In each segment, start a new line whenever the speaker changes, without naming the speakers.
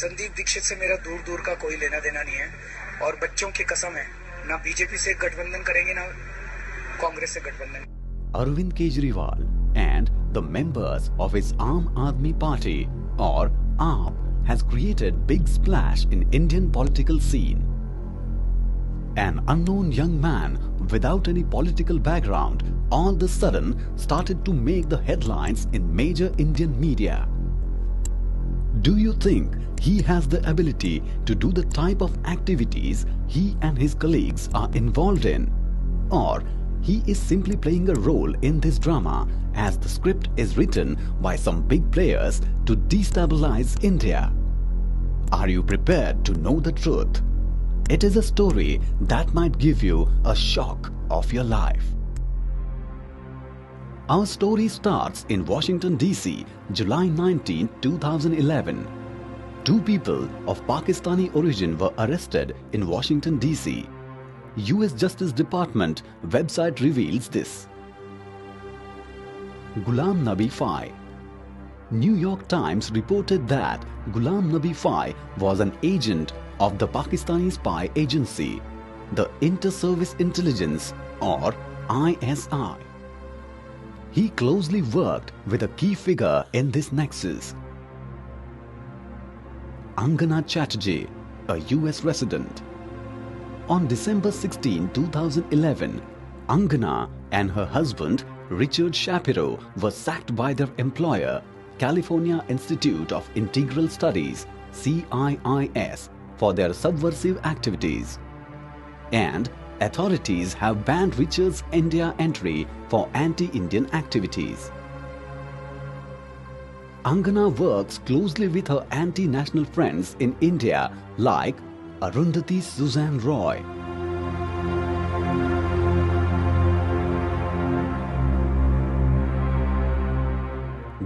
संदीप दीक्षित से मेरा दूर दूर का कोई लेना देना नहीं है और बच्चों की कसम है ना बीजेपी से गठबंधन करेंगे ना कांग्रेस से गठबंधन।
Arvind Kejriwal and the members of his Aam Aadmi Party or AAP has created big splash in Indian political scene. An unknown young man without any political background all of a sudden started to make the headlines in major Indian media. Do you think he has the ability to do the type of activities he and his colleagues are involved in? Or he is simply playing a role in this drama as the script is written by some big players to destabilize India? Are you prepared to know the truth? It is a story that might give you a shock of your life. Our story starts in Washington, D.C., July 19, 2011. Two people of Pakistani origin were arrested in Washington, D.C. U.S. Justice Department website reveals this. Ghulam Nabi Fai. New York Times reported that Ghulam Nabi Fai was an agent of the Pakistani spy agency, the Inter-Service Intelligence or ISI. He closely worked with a key figure in this nexus, Angana Chatterjee, a US resident. On December 16, 2011, Angana and her husband Richard Shapiro were sacked by their employer, California Institute of Integral Studies, CIIS, for their subversive activities. And authorities have banned Richard's India entry for anti-Indian activities. Angana works closely with her anti-national friends in India like Arundhati Suzanne Roy,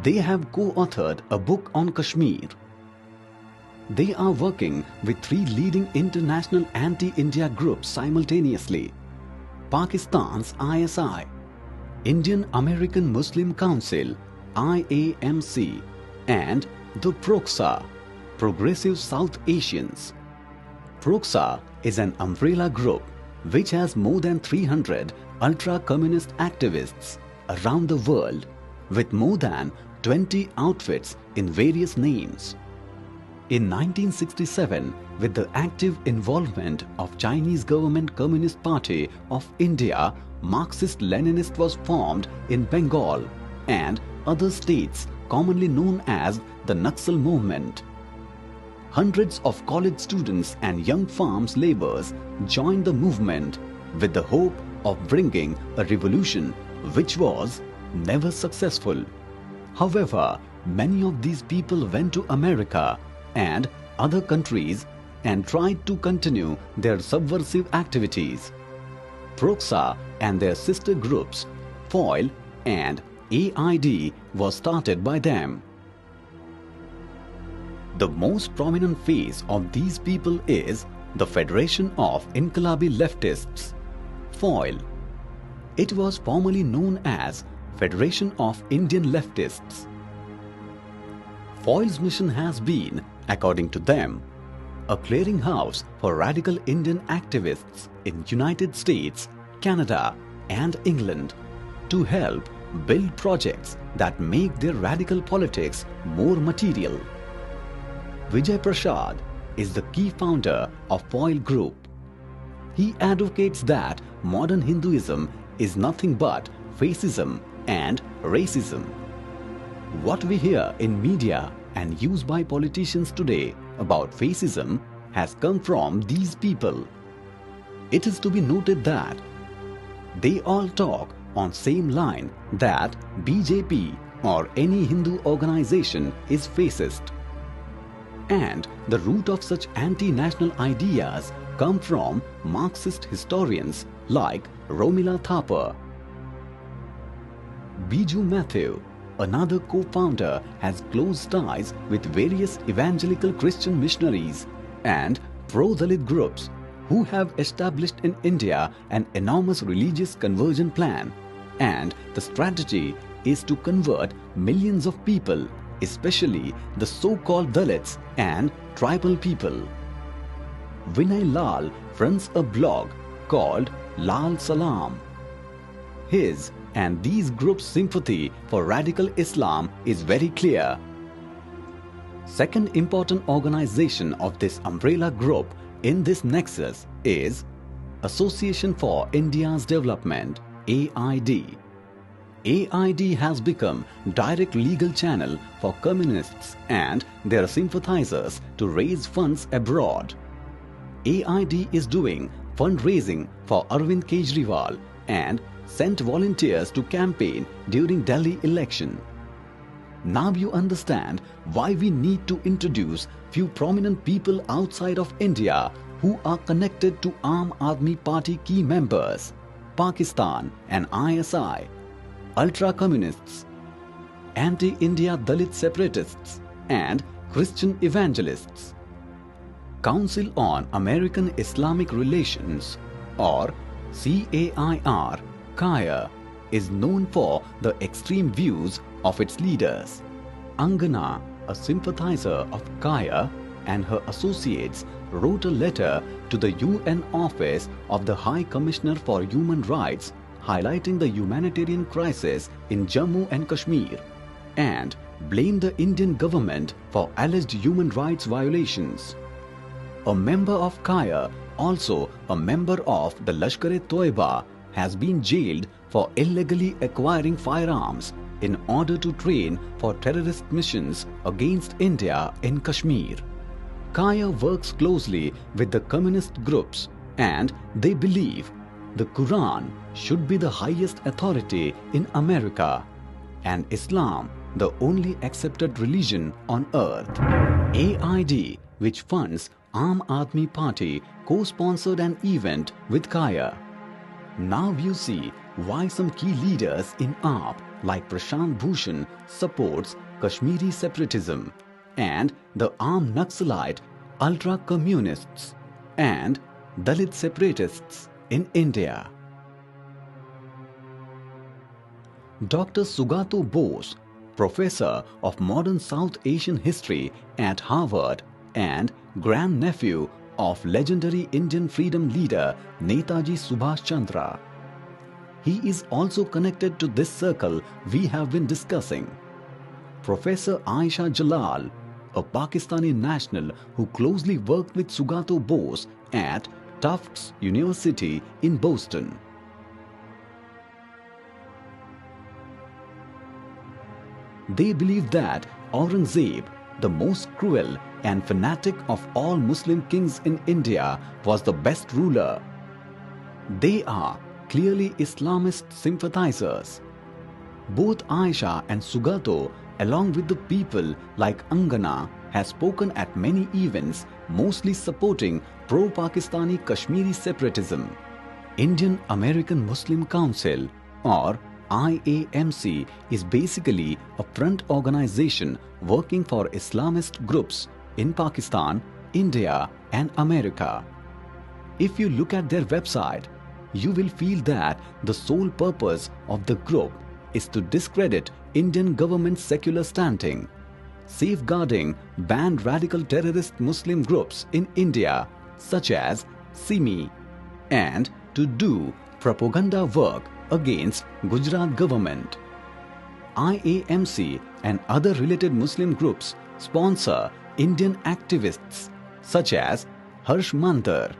they have co-authored a book on Kashmir. They are working with three leading international anti-India groups simultaneously: Pakistan's ISI, Indian American Muslim Council IAMC, and the PROXA, Progressive South Asians. PROXA is an umbrella group which has more than 300 ultra-communist activists around the world with more than 20 outfits in various names. In 1967, with the active involvement of Chinese Government Communist Party of India, Marxist-Leninist was formed in Bengal and other states commonly known as the Naxal movement. Hundreds of college students and young farms laborers joined the movement with the hope of bringing a revolution which was never successful. However, many of these people went to America and other countries and tried to continue their subversive activities. PROXA and their sister groups, FOIL and AID, was started by them. The most prominent face of these people is the Federation of Inqilabi Leftists, FOIL. It was formerly known as Federation of Indian Leftists. FOIL's mission has been, according to them, a clearinghouse for radical Indian activists in United States, Canada, and England to help build projects that make their radical politics more material. Vijay Prashad is the key founder of FOIL Group. He advocates that modern Hinduism is nothing but fascism and racism. What we hear in media and used by politicians today about fascism has come from these people. It is to be noted that they all talk on same line that BJP or any Hindu organization is fascist. And the root of such anti-national ideas come from Marxist historians like Romila Thapar. Biju Matthew, another co-founder, has close ties with various evangelical Christian missionaries and pro-Dalit groups who have established in India an enormous religious conversion plan, and the strategy is to convert millions of people especially the so-called Dalits and tribal people. Vinay Lal runs a blog called Lal Salam. His and these groups' sympathy for radical Islam is very clear. Second important organization of this umbrella group in this nexus is Association for India's Development, AID. AID has become direct legal channel for communists and their sympathizers to raise funds abroad. AID is doing fundraising for Arvind Kejriwal and sent volunteers to campaign during Delhi election. Now you understand why we need to introduce few prominent people outside of India who are connected to Aam Aadmi Party key members, Pakistan and ISI, ultra-communists, anti-India Dalit separatists and Christian evangelists. Council on American Islamic Relations or CAIR, CAIR, is known for the extreme views of its leaders. Angana, a sympathizer of CAIR, and her associates wrote a letter to the UN Office of the High Commissioner for Human Rights highlighting the humanitarian crisis in Jammu and Kashmir and blamed the Indian government for alleged human rights violations. A member of CAIR, also a member of the Lashkar-e-Toiba, has been jailed for illegally acquiring firearms in order to train for terrorist missions against India in Kashmir. CAIR works closely with the communist groups and they believe the Quran should be the highest authority in America and Islam the only accepted religion on earth. AID, which funds Aam Aadmi Party, co-sponsored an event with CAIR. Now you see why some key leaders in AAP like Prashant Bhushan supports Kashmiri separatism and the armed Naxalite ultra-communists and Dalit separatists in India. Dr. Sugato Bose, professor of modern South Asian history at Harvard and grandnephew of legendary Indian freedom leader Netaji Subhash Chandra. He is also connected to this circle we have been discussing. Professor Aisha Jalal, a Pakistani national who closely worked with Sugato Bose at Tufts University in Boston. They believe that Aurangzeb, the most cruel and fanatic of all Muslim kings in India, was the best ruler. They are clearly Islamist sympathizers. Both Aisha and Sugato, along with the people like Angana, has spoken at many events mostly supporting pro-Pakistani Kashmiri separatism. Indian American Muslim Council or IAMC is basically a front organization working for Islamist groups in Pakistan, India and America. If you look at their website, you will feel that the sole purpose of the group is to discredit Indian government's secular standing, safeguarding banned radical terrorist Muslim groups in India such as SIMI, and to do propaganda work against Gujarat government. IAMC and other related Muslim groups sponsor Indian activists such as Harsh Mantar,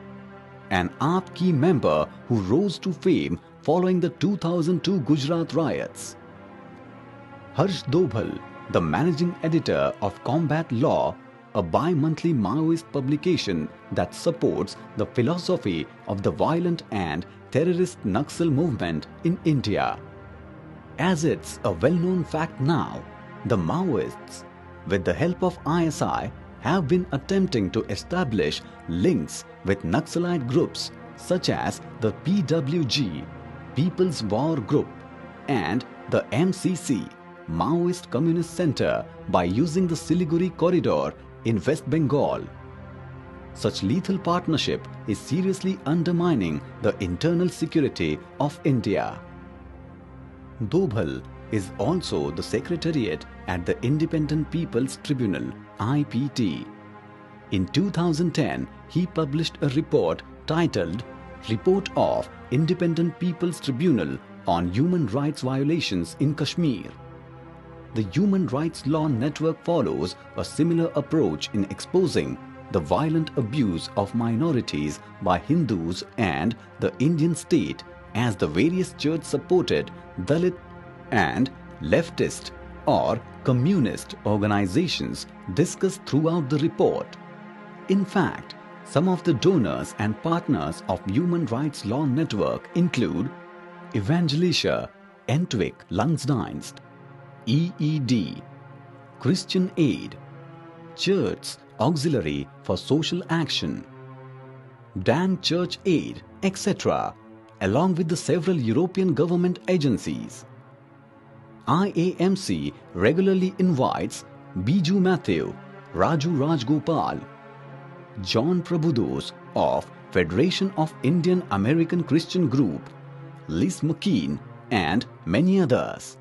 an AAP key member who rose to fame following the 2002 Gujarat riots. Harsh Dobhal, the managing editor of Combat Law, a bi-monthly Maoist publication that supports the philosophy of the violent and terrorist Naxal movement in India. As it's a well-known fact now, the Maoists, with the help of ISI, have been attempting to establish links with Naxalite groups such as the PWG, People's War Group, and the MCC, Maoist Communist Center, by using the Siliguri corridor in West Bengal. Such lethal partnership is seriously undermining the internal security of India. Dobhal, is also the Secretariat at the Independent People's Tribunal (IPT). In 2010, he published a report titled Report of Independent People's Tribunal on Human Rights Violations in Kashmir. The Human Rights Law Network follows a similar approach in exposing the violent abuse of minorities by Hindus and the Indian state as the various church-supported Dalit and leftist or communist organizations discussed throughout the report. In fact, some of the donors and partners of Human Rights Law Network include Evangelische Entwik Langsdienst, EED, Christian Aid, Church Auxiliary for Social Action, Dan Church Aid, etc., along with the several European government agencies. IAMC regularly invites Biju Matthew, Raju Rajgopal, John Prabhudas of Federation of Indian American Christian Group, Liz McKean, and many others.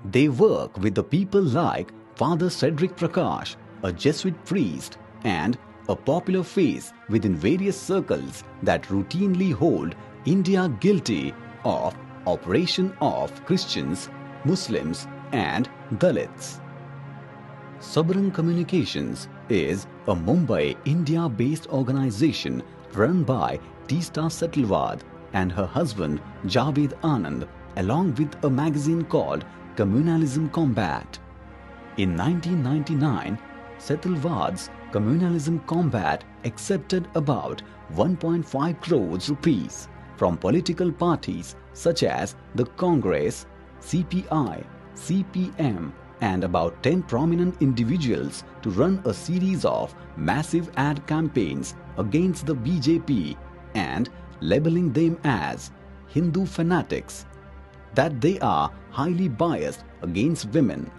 They work with the people like Father Cedric Prakash, a Jesuit priest and a popular face within various circles that routinely hold India guilty of oppression of Christians, Muslims and Dalits. Sabarang Communications is a Mumbai, India-based organization run by Teesta Setalvad and her husband Javed Anand, along with a magazine called Communalism Combat. In 1999, Setalvad's Communalism Combat accepted about 1.5 crores rupees from political parties such as the Congress, CPI, CPM, and about 10 prominent individuals to run a series of massive ad campaigns against the BJP and labeling them as Hindu fanatics, that they are highly biased against women.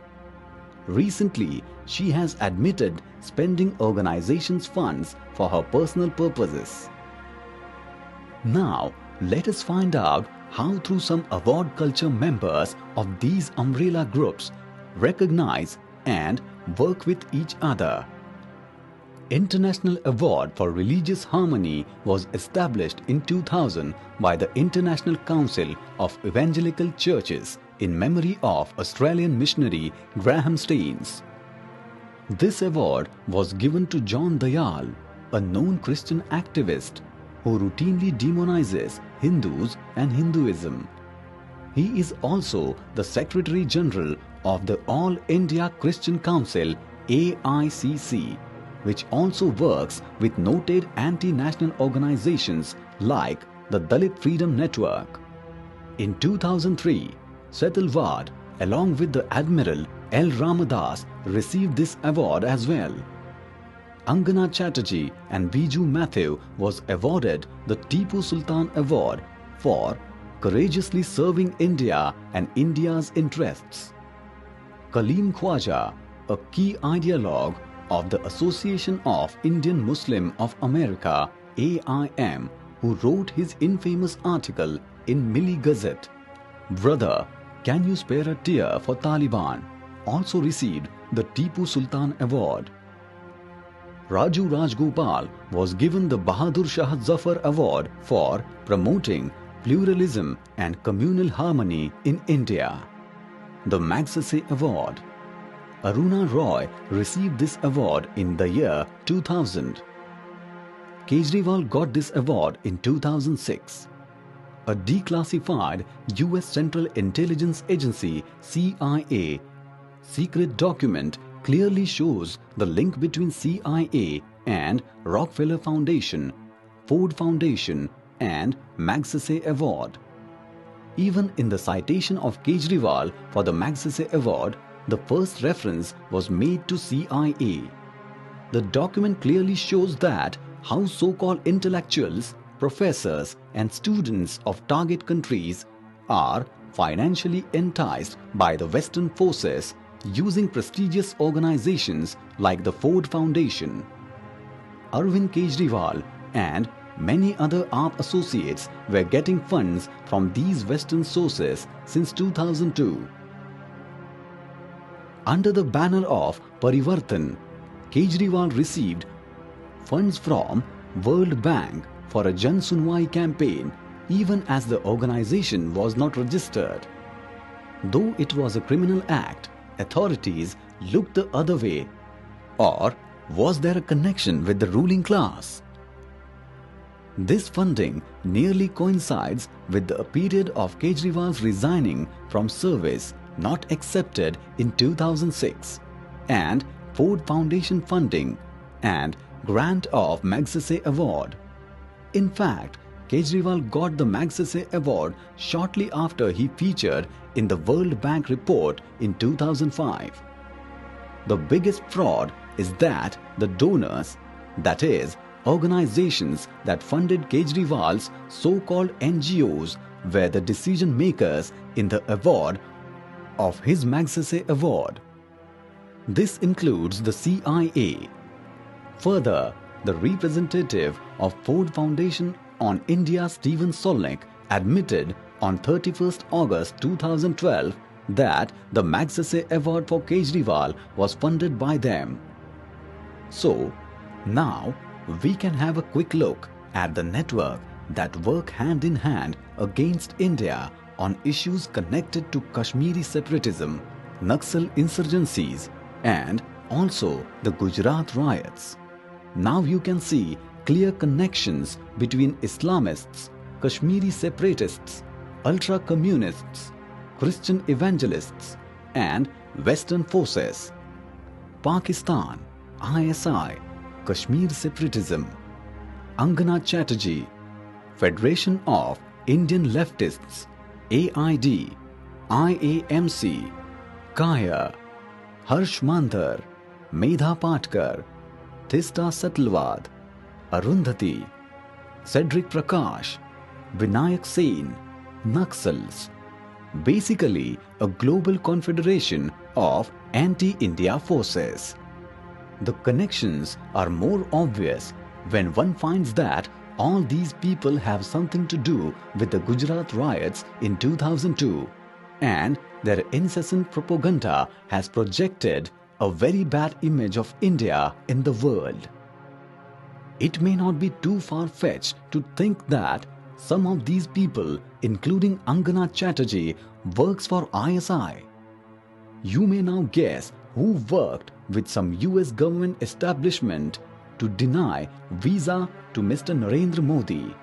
Recently, she has admitted spending organization's funds for her personal purposes. Now, let us find out how through some award culture members of these umbrella groups recognize and work with each other. International Award for Religious Harmony was established in 2000 by the International Council of Evangelical Churches in memory of Australian missionary Graham Staines. This award was given to John Dayal, a known Christian activist who routinely demonizes Hindus and Hinduism. He is also the Secretary General of the All India Christian Council AICC, which also works with noted anti-national organizations like the Dalit Freedom Network. In 2003, Setalvad, along with the Admiral L. Ramadas, received this award as well. Angana Chatterjee and Biju Matthew was awarded the Tipu Sultan Award for courageously serving India and India's interests. Kaleem Khwaja, a key ideologue of the Association of Indian Muslim of America, AIM, who wrote his infamous article in Milli Gazette, Brother, Can You Spare a Tear for Taliban?, also received the Tipu Sultan Award. Raju Rajgopal was given the Bahadur Shah Zafar Award for promoting pluralism and communal harmony in India. The Magsaysay Award. Aruna Roy received this award in the year 2000. Kejriwal got this award in 2006. A declassified US Central Intelligence Agency CIA secret document clearly shows the link between CIA and Rockefeller Foundation, Ford Foundation and Magsaysay Award. Even in the citation of Kejriwal for the Magsaysay Award, the first reference was made to CIA. The document clearly shows that how so-called intellectuals, professors and students of target countries are financially enticed by the Western forces using prestigious organizations like the Ford Foundation. Arvind Kejriwal and many other AAP associates were getting funds from these Western sources since 2002. Under the banner of Parivartan, Kejriwal received funds from World Bank for a Jan Sunwai campaign even as the organization was not registered. Though it was a criminal act, authorities looked the other way. Or was there a connection with the ruling class? This funding nearly coincides with the period of Kejriwal's resigning from service not accepted in 2006 and Ford Foundation funding and grant of Magsaysay Award. In fact, Kejriwal got the Magsaysay Award shortly after he featured in the World Bank report in 2005. The biggest fraud is that the donors, that is, organizations that funded Kejriwal's so-called NGOs, were the decision makers in the award of his Magsaysay Award. This includes the CIA. Further, the representative of Ford Foundation on India, Stephen Solnick, admitted on 31st August 2012 that the Magsaysay Award for Kejriwal was funded by them. So, now we can have a quick look at the network that work hand in hand against India on issues connected to Kashmiri separatism, Naxal insurgencies, and also the Gujarat riots. Now you can see clear connections between Islamists, Kashmiri separatists, ultra-communists, Christian evangelists, and Western forces. Pakistan, ISI, Kashmir separatism, Angana Chatterjee, Federation of Indian Leftists, AID, IAMC, Kaya, Harsh Mandhar, Medha Patkar, Thista Satalwad, Arundhati, Cedric Prakash, Vinayak Sen, Naxals. Basically, a global confederation of anti-India forces. The connections are more obvious when one finds that all these people have something to do with the Gujarat riots in 2002, and their incessant propaganda has projected a very bad image of India in the world. It may not be too far-fetched to think that some of these people, including Angana Chatterjee, works for ISI. You may now guess who worked with some US government establishment to deny visa to Mr. Narendra Modi.